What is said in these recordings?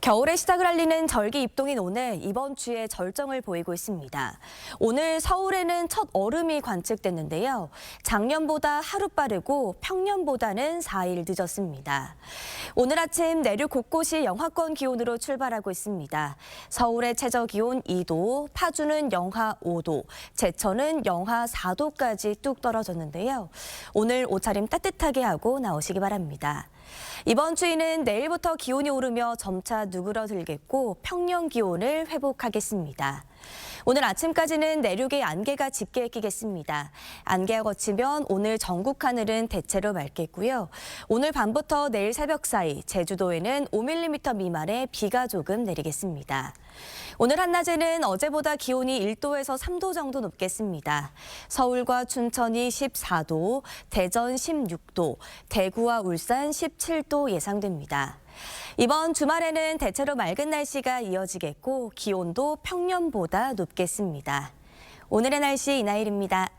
겨울의 시작을 알리는 절기 입동인 오늘 이번 주에 절정을 보이고 있습니다. 오늘 서울에는 첫 얼음이 관측됐는데요. 작년보다 하루 빠르고 평년보다는 4일 늦었습니다. 오늘 아침 내륙 곳곳이 영하권 기온으로 출발하고 있습니다. 서울의 최저 기온 2도, 파주는 영하 5도, 제천은 영하 4도까지 뚝 떨어졌는데요. 오늘 옷차림 따뜻하게 하고 나오시기 바랍니다. 이번 주에는 내일부터 기온이 오르며 점차 누그러들겠고 평년 기온을 회복하겠습니다. 오늘 아침까지는 내륙에 안개가 짙게 끼겠습니다. 안개가 거치면 오늘 전국 하늘은 대체로 맑겠고요. 오늘 밤부터 내일 새벽 사이 제주도에는 5mm 미만의 비가 조금 내리겠습니다. 오늘 한낮에는 어제보다 기온이 1도에서 3도 정도 높겠습니다. 서울과 춘천이 14도, 대전 16도, 대구와 울산 17도 예상됩니다. 이번 주말에는 대체로 맑은 날씨가 이어지겠고 기온도 평년보다 높겠습니다. 오늘의 날씨 이나일입니다.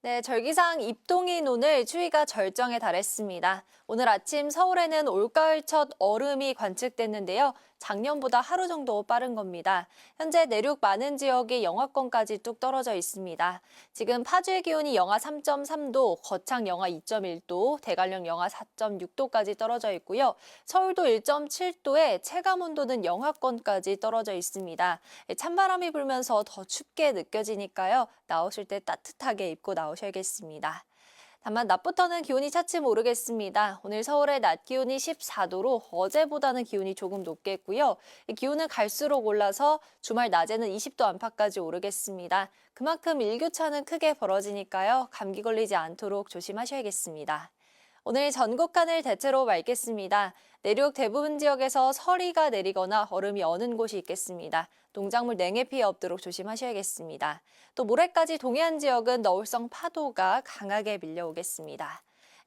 네, 절기상 입동인 오늘 추위가 절정에 달했습니다. 오늘 아침 서울에는 올가을 첫 얼음이 관측됐는데요. 작년보다 하루 정도 빠른 겁니다. 현재 내륙 많은 지역이 영하권까지 뚝 떨어져 있습니다. 지금 파주의 기온이 영하 3.3도, 거창 영하 2.1도, 대관령 영하 4.6도까지 떨어져 있고요. 서울도 1.7도에 체감온도는 영하권까지 떨어져 있습니다. 찬바람이 불면서 더 춥게 느껴지니까요. 나오실 때 따뜻하게 입고 나오셔야겠습니다. 다만 낮부터는 기온이 차츰 오르겠습니다. 오늘 서울의 낮 기온이 14도로 어제보다는 기온이 조금 높겠고요. 기온은 갈수록 올라서 주말 낮에는 20도 안팎까지 오르겠습니다. 그만큼 일교차는 크게 벌어지니까요. 감기 걸리지 않도록 조심하셔야겠습니다. 오늘 전국 하늘 대체로 맑겠습니다. 내륙 대부분 지역에서 서리가 내리거나 얼음이 어는 곳이 있겠습니다. 농작물 냉해 피해 없도록 조심하셔야겠습니다. 또 모레까지 동해안 지역은 너울성 파도가 강하게 밀려오겠습니다.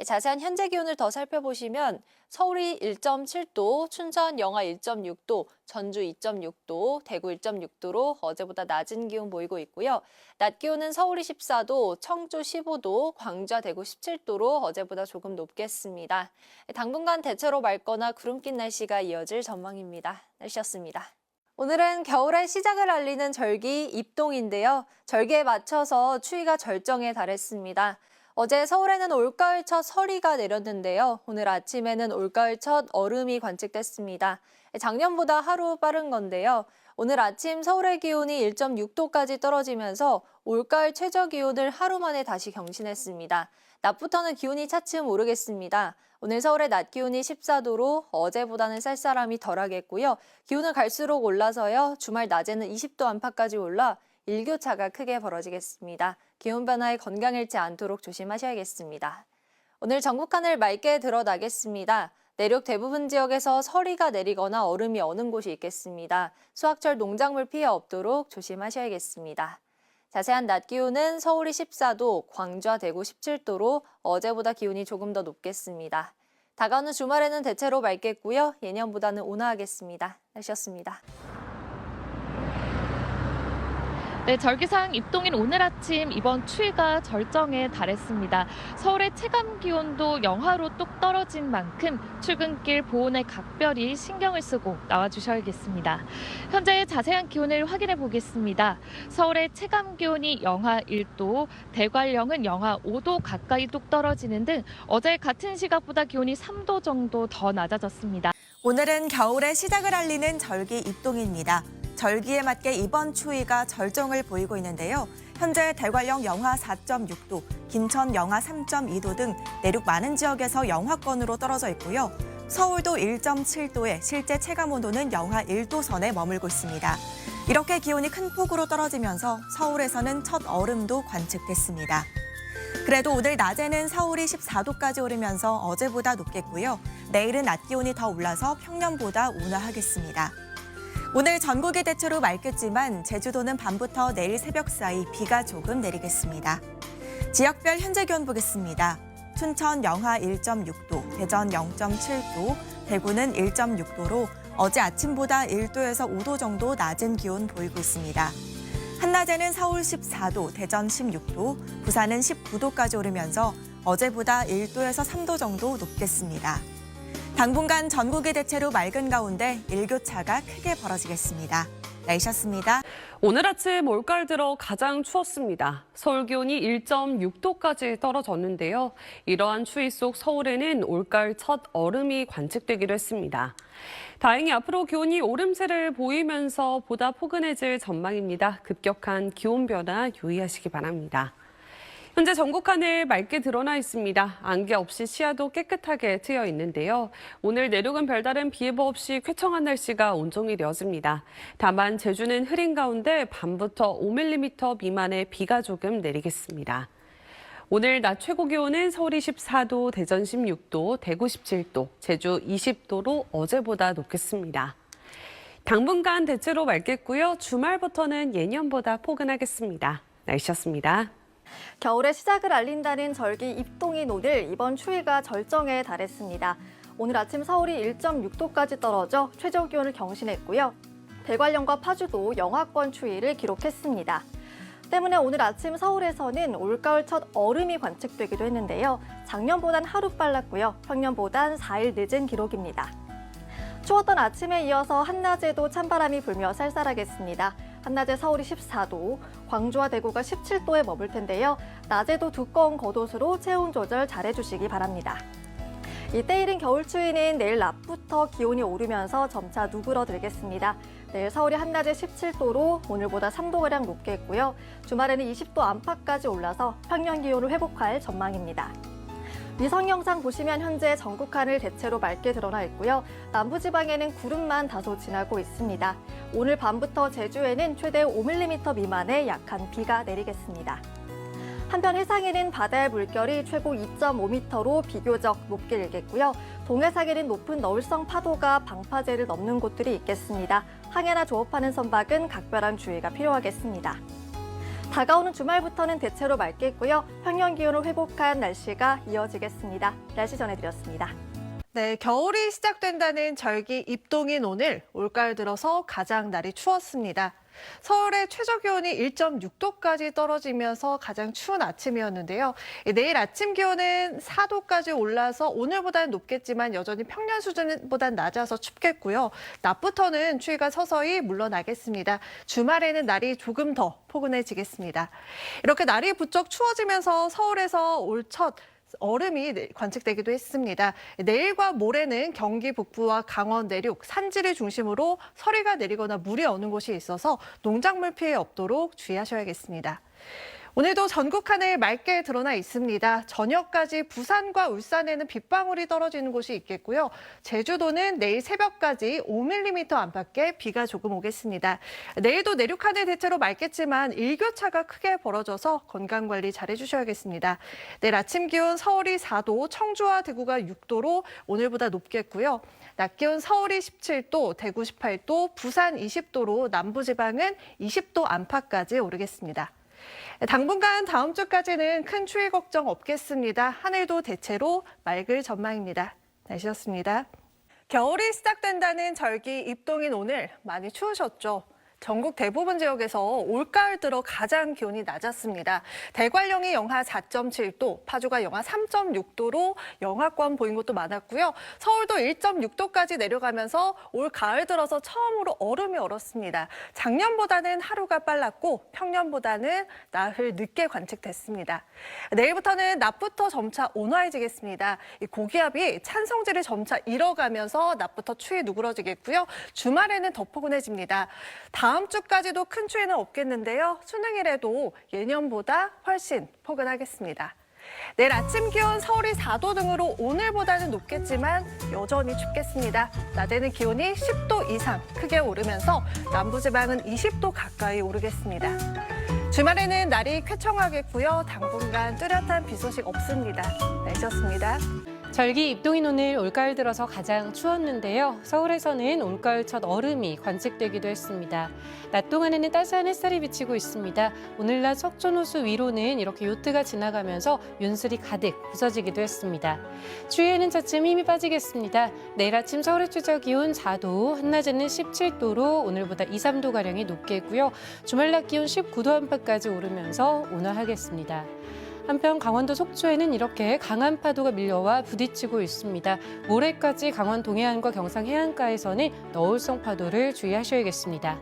자세한 현재 기온을 더 살펴보시면 서울이 1.7도, 춘천 영하 1.6도, 전주 2.6도, 대구 1.6도로 어제보다 낮은 기온 보이고 있고요. 낮 기온은 서울이 14도, 청주 15도, 광주와 대구 17도로 어제보다 조금 높겠습니다. 당분간 대체로 맑거나 구름 낀 날씨가 이어질 전망입니다. 날씨였습니다. 오늘은 겨울의 시작을 알리는 절기 입동인데요. 절기에 맞춰서 추위가 절정에 달했습니다. 어제 서울에는 올가을 첫 서리가 내렸는데요. 오늘 아침에는 올가을 첫 얼음이 관측됐습니다. 작년보다 하루 빠른 건데요. 오늘 아침 서울의 기온이 1.6도까지 떨어지면서 올가을 최저 기온을 하루 만에 다시 경신했습니다. 낮부터는 기온이 차츰 오르겠습니다. 오늘 서울의 낮 기온이 14도로 어제보다는 쌀쌀함이 덜하겠고요. 기온은 갈수록 올라서요. 주말 낮에는 20도 안팎까지 올라 일교차가 크게 벌어지겠습니다. 기온 변화에 건강 잃지 않도록 조심하셔야겠습니다. 오늘 전국 하늘 맑게 드러나겠습니다. 내륙 대부분 지역에서 서리가 내리거나 얼음이 어는 곳이 있겠습니다. 수확철 농작물 피해 없도록 조심하셔야겠습니다. 자세한 낮 기온은 서울이 14도, 광주와 대구 17도로 어제보다 기온이 조금 더 높겠습니다. 다가오는 주말에는 대체로 맑겠고요. 예년보다는 온화하겠습니다. 날씨였습니다. 네, 절기상 입동인 오늘 아침 이번 추위가 절정에 달했습니다. 서울의 체감 기온도 영하로 뚝 떨어진 만큼 출근길 보온에 각별히 신경을 쓰고 나와주셔야겠습니다. 현재 자세한 기온을 확인해 보겠습니다. 서울의 체감 기온이 영하 1도, 대관령은 영하 5도 가까이 뚝 떨어지는 등 어제 같은 시각보다 기온이 3도 정도 더 낮아졌습니다. 오늘은 겨울의 시작을 알리는 절기 입동입니다. 절기에 맞게 이번 추위가 절정을 보이고 있는데요. 현재 대관령 영하 4.6도, 김천 영하 3.2도 등 내륙 많은 지역에서 영하권으로 떨어져 있고요. 서울도 1.7도에 실제 체감온도는 영하 1도 선에 머물고 있습니다. 이렇게 기온이 큰 폭으로 떨어지면서 서울에서는 첫 얼음도 관측됐습니다. 그래도 오늘 낮에는 서울이 14도까지 오르면서 어제보다 높겠고요. 내일은 낮 기온이 더 올라서 평년보다 온화하겠습니다. 오늘 전국이 대체로 맑겠지만 제주도는 밤부터 내일 새벽 사이 비가 조금 내리겠습니다. 지역별 현재 기온 보겠습니다. 춘천 영하 1.6도, 대전 0.7도, 대구는 1.6도로 어제 아침보다 1도에서 5도 정도 낮은 기온 보이고 있습니다. 한낮에는 서울 14도, 대전 16도, 부산은 19도까지 오르면서 어제보다 1도에서 3도 정도 높겠습니다. 당분간 전국이 대체로 맑은 가운데 일교차가 크게 벌어지겠습니다. 날씨였습니다. 오늘 아침 올가을 들어 가장 추웠습니다. 서울 기온이 1.6도까지 떨어졌는데요. 이러한 추위 속 서울에는 올가을 첫 얼음이 관측되기도 했습니다. 다행히 앞으로 기온이 오름세를 보이면서 보다 포근해질 전망입니다. 급격한 기온 변화 유의하시기 바랍니다. 현재 전국 하늘 맑게 드러나 있습니다. 안개 없이 시야도 깨끗하게 트여 있는데요. 오늘 내륙은 별다른 비 예보 없이 쾌청한 날씨가 온종일 이어집니다. 다만 제주는 흐린 가운데 밤부터 5mm 미만의 비가 조금 내리겠습니다. 오늘 낮 최고 기온은 서울이 14도, 대전 16도, 대구 17도, 제주 20도로 어제보다 높겠습니다. 당분간 대체로 맑겠고요. 주말부터는 예년보다 포근하겠습니다. 날씨였습니다. 겨울의 시작을 알린다는 절기 입동인 오늘 이번 추위가 절정에 달했습니다. 오늘 아침 서울이 1.6도까지 떨어져 최저 기온을 경신했고요. 대관령과 파주도 영하권 추위를 기록했습니다. 때문에 오늘 아침 서울에서는 올가을 첫 얼음이 관측되기도 했는데요. 작년보단 하루 빨랐고요. 평년보단 4일 늦은 기록입니다. 추웠던 아침에 이어서 한낮에도 찬바람이 불며 쌀쌀하겠습니다. 한낮에 서울이 14도, 광주와 대구가 17도에 머물 텐데요. 낮에도 두꺼운 겉옷으로 체온 조절 잘해주시기 바랍니다. 이때 이른 겨울 추위는 내일 낮부터 기온이 오르면서 점차 누그러들겠습니다. 내일 서울이 한낮에 17도로 오늘보다 3도가량 높겠고요. 주말에는 20도 안팎까지 올라서 평년 기온을 회복할 전망입니다. 위성 영상 보시면 현재 전국 하늘 대체로 맑게 드러나 있고요. 남부지방에는 구름만 다소 지나고 있습니다. 오늘 밤부터 제주에는 최대 5mm 미만의 약한 비가 내리겠습니다. 한편 해상에는 바다의 물결이 최고 2.5m로 비교적 높게 일겠고요. 동해상에는 높은 너울성 파도가 방파제를 넘는 곳들이 있겠습니다. 항해나 조업하는 선박은 각별한 주의가 필요하겠습니다. 다가오는 주말부터는 대체로 맑겠고요. 평년 기온을 회복한 날씨가 이어지겠습니다. 날씨 전해드렸습니다. 네, 겨울이 시작된다는 절기 입동인 오늘 올가을 들어서 가장 날이 추웠습니다. 서울의 최저 기온이 1.6도까지 떨어지면서 가장 추운 아침이었는데요. 내일 아침 기온은 4도까지 올라서 오늘보다는 높겠지만 여전히 평년 수준보다 낮아서 춥겠고요. 낮부터는 추위가 서서히 물러나겠습니다. 주말에는 날이 조금 더 포근해지겠습니다. 이렇게 날이 부쩍 추워지면서 서울에서 올 첫 얼음이 관측되기도 했습니다. 내일과 모레는 경기 북부와 강원 내륙, 산지를 중심으로 서리가 내리거나 물이 어는 곳이 있어서 농작물 피해 없도록 주의하셔야겠습니다. 오늘도 전국 하늘 맑게 드러나 있습니다. 저녁까지 부산과 울산에는 빗방울이 떨어지는 곳이 있겠고요. 제주도는 내일 새벽까지 5mm 안팎의 비가 조금 오겠습니다. 내일도 내륙 하늘 대체로 맑겠지만 일교차가 크게 벌어져서 건강관리 잘 해주셔야겠습니다. 내일 아침 기온 서울이 4도, 청주와 대구가 6도로 오늘보다 높겠고요. 낮 기온 서울이 17도, 대구 18도, 부산 20도로 남부지방은 20도 안팎까지 오르겠습니다. 당분간 다음 주까지는 큰 추위 걱정 없겠습니다. 하늘도 대체로 맑을 전망입니다. 날씨였습니다. 겨울이 시작된다는 절기 입동인 오늘 많이 추우셨죠? 전국 대부분 지역에서 올가을 들어 가장 기온이 낮았습니다. 대관령이 영하 4.7도, 파주가 영하 3.6도로 영하권 보인 곳도 많았고요. 서울도 1.6도까지 내려가면서 올 가을 들어서 처음으로 얼음이 얼었습니다. 작년보다는 하루가 빨랐고 평년보다는 나흘 늦게 관측됐습니다. 내일부터는 낮부터 점차 온화해지겠습니다. 이 고기압이 찬 성질을 점차 잃어가면서 낮부터 추위 누그러지겠고요. 주말에는 더 포근해집니다. 다음 주까지도 큰 추위는 없겠는데요. 수능일에도 예년보다 훨씬 포근하겠습니다. 내일 아침 기온 서울이 4도 등으로 오늘보다는 높겠지만 여전히 춥겠습니다. 낮에는 기온이 10도 이상 크게 오르면서 남부지방은 20도 가까이 오르겠습니다. 주말에는 날이 쾌청하겠고요. 당분간 뚜렷한 비 소식 없습니다. 날씨였습니다. 절기 입동인 오늘 올가을 들어서 가장 추웠는데요. 서울에서는 올가을 첫 얼음이 관측되기도 했습니다. 낮 동안에는 따스한 햇살이 비치고 있습니다. 오늘 낮 석촌호수 위로는 이렇게 요트가 지나가면서 윤슬이 가득 부서지기도 했습니다. 추위에는 차츰 힘이 빠지겠습니다. 내일 아침 서울의 최저 기온 4도, 한낮에는 17도로 오늘보다 2, 3도가량이 높겠고요. 주말 낮 기온 19도 안팎까지 오르면서 온화하겠습니다. 한편 강원도 속초에는 이렇게 강한 파도가 밀려와 부딪히고 있습니다. 모레까지 강원 동해안과 경상 해안가에서는 너울성 파도를 주의하셔야겠습니다.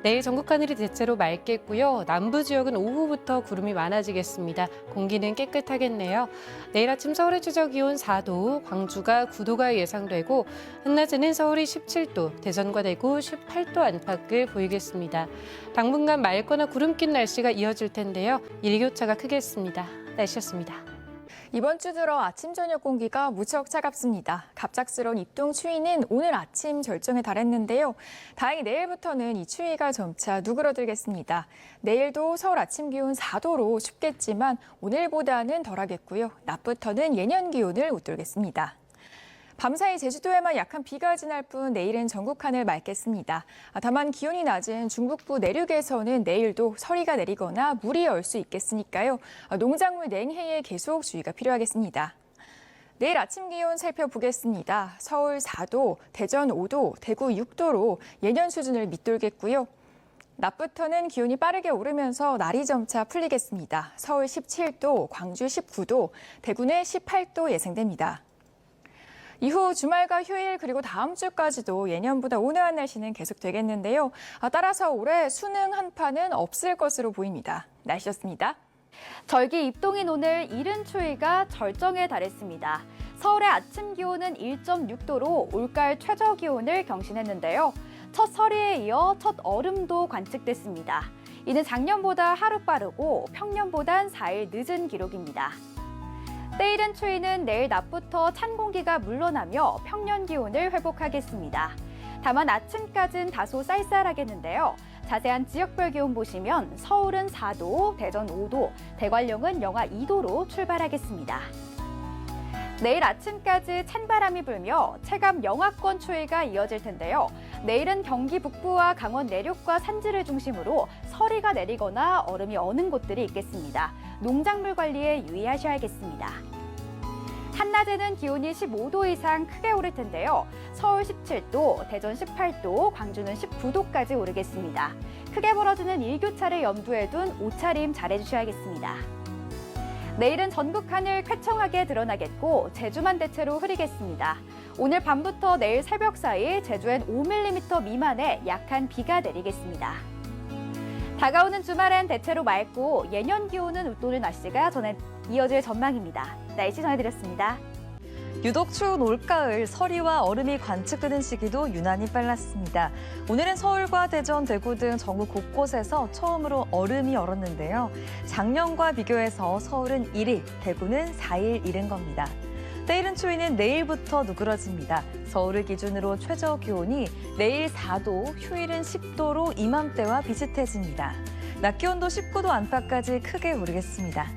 내일 전국 하늘이 대체로 맑겠고요. 남부 지역은 오후부터 구름이 많아지겠습니다. 공기는 깨끗하겠네요. 내일 아침 서울의 최저 기온 4도, 광주가 9도가 예상되고 한낮에는 서울이 17도, 대전과 대구 18도 안팎을 보이겠습니다. 당분간 맑거나 구름 낀 날씨가 이어질 텐데요. 일교차가 크겠습니다. 날씨였습니다. 이번 주 들어 아침 저녁 공기가 무척 차갑습니다. 갑작스러운 입동 추위는 오늘 아침 절정에 달했는데요. 다행히 내일부터는 이 추위가 점차 누그러들겠습니다. 내일도 서울 아침 기온 4도로 춥겠지만 오늘보다는 덜하겠고요. 낮부터는 예년 기온을 웃돌겠습니다. 밤사이 제주도에만 약한 비가 지날 뿐 내일은 전국 하늘 맑겠습니다. 다만 기온이 낮은 중북부 내륙에서는 내일도 서리가 내리거나 물이 얼 수 있겠으니까요. 농작물 냉해에 계속 주의가 필요하겠습니다. 내일 아침 기온 살펴보겠습니다. 서울 4도, 대전 5도, 대구 6도로 예년 수준을 밑돌겠고요. 낮부터는 기온이 빠르게 오르면서 날이 점차 풀리겠습니다. 서울 17도, 광주 19도, 대구는 18도 예상됩니다. 이후 주말과 휴일 그리고 다음 주까지도 예년보다 온화한 날씨는 계속되겠는데요. 따라서 올해 수능 한파는 없을 것으로 보입니다. 날씨였습니다. 절기 입동인 오늘 이른 추위가 절정에 달했습니다. 서울의 아침 기온은 1.6도로 올가을 최저 기온을 경신했는데요. 첫 서리에 이어 첫 얼음도 관측됐습니다. 이는 작년보다 하루 빠르고 평년보단 4일 늦은 기록입니다. 때이른 추위는 내일 낮부터 찬 공기가 물러나며 평년 기온을 회복하겠습니다. 다만 아침까지는 다소 쌀쌀하겠는데요. 자세한 지역별 기온 보시면 서울은 4도, 대전 5도, 대관령은 영하 2도로 출발하겠습니다. 내일 아침까지 찬바람이 불며 체감 영하권 추위가 이어질 텐데요. 내일은 경기 북부와 강원 내륙과 산지를 중심으로 서리가 내리거나 얼음이 어는 곳들이 있겠습니다. 농작물 관리에 유의하셔야겠습니다. 한낮에는 기온이 15도 이상 크게 오를 텐데요. 서울 17도, 대전 18도, 광주는 19도까지 오르겠습니다. 크게 벌어지는 일교차를 염두에 둔 옷차림 잘해주셔야겠습니다. 내일은 전국 하늘 쾌청하게 드러나겠고 제주만 대체로 흐리겠습니다. 오늘 밤부터 내일 새벽 사이 제주엔 5mm 미만의 약한 비가 내리겠습니다. 다가오는 주말엔 대체로 맑고 예년 기온은 웃도는 날씨가 이어질 전망입니다. 날씨 전해드렸습니다. 유독 추운 올가을, 서리와 얼음이 관측되는 시기도 유난히 빨랐습니다. 오늘은 서울과 대전, 대구 등 전국 곳곳에서 처음으로 얼음이 얼었는데요. 작년과 비교해서 서울은 1일, 대구는 4일 이른 겁니다. 때이른 추위는 내일부터 누그러집니다. 서울을 기준으로 최저 기온이 내일 4도, 휴일은 10도로 이맘때와 비슷해집니다. 낮 기온도 19도 안팎까지 크게 오르겠습니다.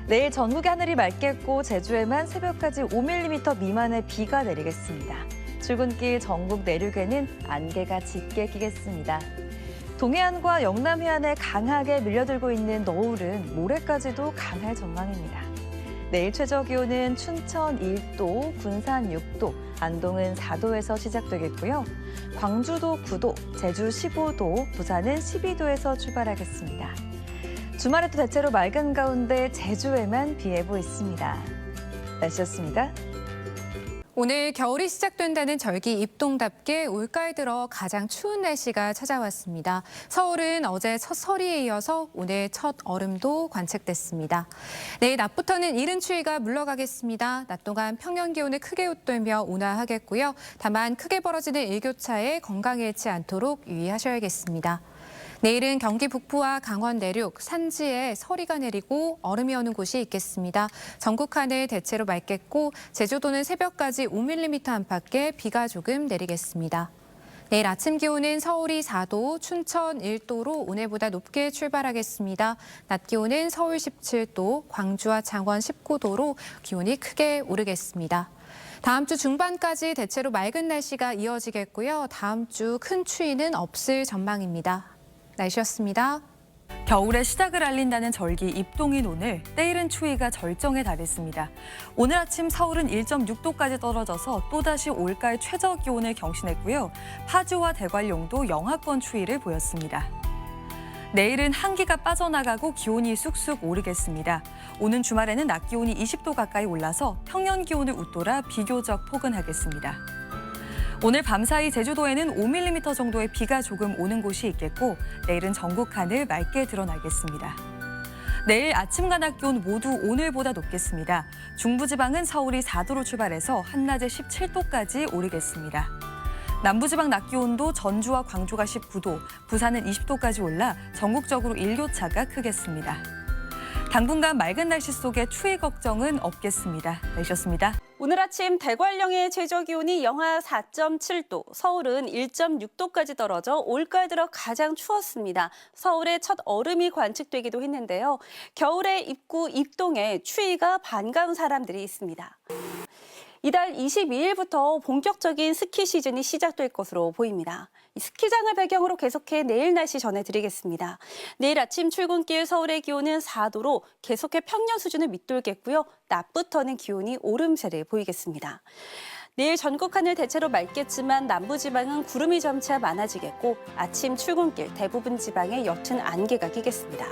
내일 전국의 하늘이 맑겠고 제주에만 새벽까지 5mm 미만의 비가 내리겠습니다. 출근길 전국 내륙에는 안개가 짙게 끼겠습니다. 동해안과 영남 해안에 강하게 밀려들고 있는 너울은 모레까지도 강할 전망입니다. 내일 최저 기온은 춘천 1도, 군산 6도, 안동은 4도에서 시작되겠고요. 광주도 9도, 제주 15도, 부산은 12도에서 출발하겠습니다. 주말에도 대체로 맑은 가운데 제주에만 비 예보 있습니다. 날씨였습니다. 오늘 겨울이 시작된다는 절기 입동답게 올가을 들어 가장 추운 날씨가 찾아왔습니다. 서울은 어제 첫 서리에 이어서 오늘 첫 얼음도 관측됐습니다. 내일 낮부터는 이른 추위가 물러가겠습니다. 낮 동안 평년 기온을 크게 웃돌며 온화하겠고요. 다만 크게 벌어지는 일교차에 건강에 잃지 않도록 유의하셔야겠습니다. 내일은 경기 북부와 강원 내륙, 산지에 서리가 내리고 얼음이 오는 곳이 있겠습니다. 전국 하늘 대체로 맑겠고 제주도는 새벽까지 5mm 안팎의 비가 조금 내리겠습니다. 내일 아침 기온은 서울이 4도, 춘천 1도로 오늘보다 높게 출발하겠습니다. 낮 기온은 서울 17도, 광주와 창원 19도로 기온이 크게 오르겠습니다. 다음 주 중반까지 대체로 맑은 날씨가 이어지겠고요. 다음 주 큰 추위는 없을 전망입니다. 날씨였습니다. 겨울의 시작을 알린다는 절기 입동인 오늘 때이른 추위가 절정에 달했습니다. 오늘 아침 서울은 1.6도까지 떨어져서 또다시 올가을 최저 기온을 경신했고요. 파주와 대관령도 영하권 추위를 보였습니다. 내일은 한기가 빠져나가고 기온이 쑥쑥 오르겠습니다. 오는 주말에는 낮 기온이 20도 가까이 올라서 평년 기온을 웃돌아 비교적 포근하겠습니다. 오늘 밤사이 제주도에는 5mm 정도의 비가 조금 오는 곳이 있겠고 내일은 전국 하늘 맑게 드러나겠습니다. 내일 아침과 낮 기온 모두 오늘보다 높겠습니다. 중부지방은 서울이 4도로 출발해서 한낮에 17도까지 오르겠습니다. 남부지방 낮 기온도 전주와 광주가 19도, 부산은 20도까지 올라 전국적으로 일교차가 크겠습니다. 당분간 맑은 날씨 속에 추위 걱정은 없겠습니다. 날씨였습니다. 오늘 아침 대관령의 최저기온이 영하 4.7도, 서울은 1.6도까지 떨어져 올가을 들어 가장 추웠습니다. 서울에 첫 얼음이 관측되기도 했는데요. 겨울의 입구 입동에 추위가 반가운 사람들이 있습니다. 이달 22일부터 본격적인 스키 시즌이 시작될 것으로 보입니다. 이 스키장을 배경으로 계속해 내일 날씨 전해드리겠습니다. 내일 아침 출근길 서울의 기온은 4도로 계속해 평년 수준을 밑돌겠고요. 낮부터는 기온이 오름세를 보이겠습니다. 내일 전국 하늘 대체로 맑겠지만 남부지방은 구름이 점차 많아지겠고 아침 출근길 대부분 지방에 옅은 안개가 끼겠습니다.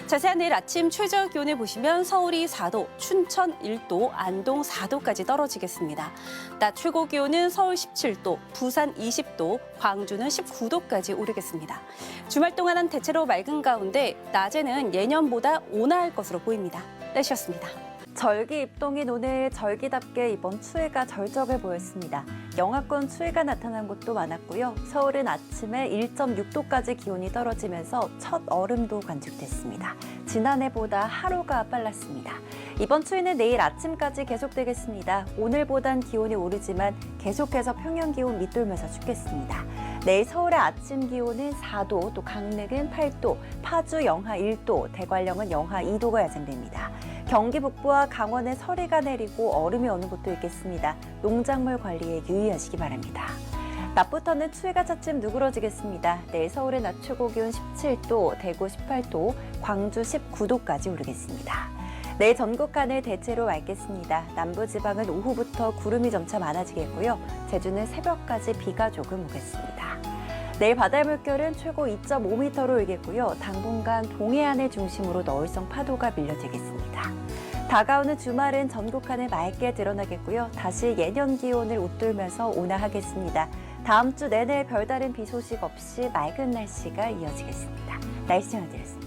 자세한 내일 아침 최저 기온을 보시면 서울이 4도, 춘천 1도, 안동 4도까지 떨어지겠습니다. 낮 최고 기온은 서울 17도, 부산 20도, 광주는 19도까지 오르겠습니다. 주말 동안은 대체로 맑은 가운데 낮에는 예년보다 온화할 것으로 보입니다. 날씨였습니다. 절기 입동인 오늘 절기답게 이번 추위가 절정을 보였습니다. 영하권 추위가 나타난 곳도 많았고요. 서울은 아침에 1.6도까지 기온이 떨어지면서 첫 얼음도 관측됐습니다. 지난해보다 하루가 빨랐습니다. 이번 추위는 내일 아침까지 계속되겠습니다. 오늘보단 기온이 오르지만 계속해서 평년 기온 밑돌면서 춥겠습니다. 내일 서울의 아침 기온은 4도, 또 강릉은 8도, 파주 영하 1도, 대관령은 영하 2도가 예상됩니다. 경기 북부와 강원에 서리가 내리고 얼음이 오는 곳도 있겠습니다. 농작물 관리에 유의하시기 바랍니다. 낮부터는 추위가 차츰 누그러지겠습니다. 내일 서울의 낮 최고 기온 17도, 대구 18도, 광주 19도까지 오르겠습니다. 내일 전국 하늘 대체로 맑겠습니다. 남부지방은 오후부터 구름이 점차 많아지겠고요. 제주는 새벽까지 비가 조금 오겠습니다. 내일 바다의 물결은 최고 2.5m로 일겠고요. 당분간 동해안을 중심으로 너울성 파도가 밀려지겠습니다. 다가오는 주말은 전국 하늘 맑게 드러나겠고요. 다시 예년 기온을 웃돌면서 온화하겠습니다. 다음 주 내내 별다른 비 소식 없이 맑은 날씨가 이어지겠습니다. 날씨 전해드렸습니다.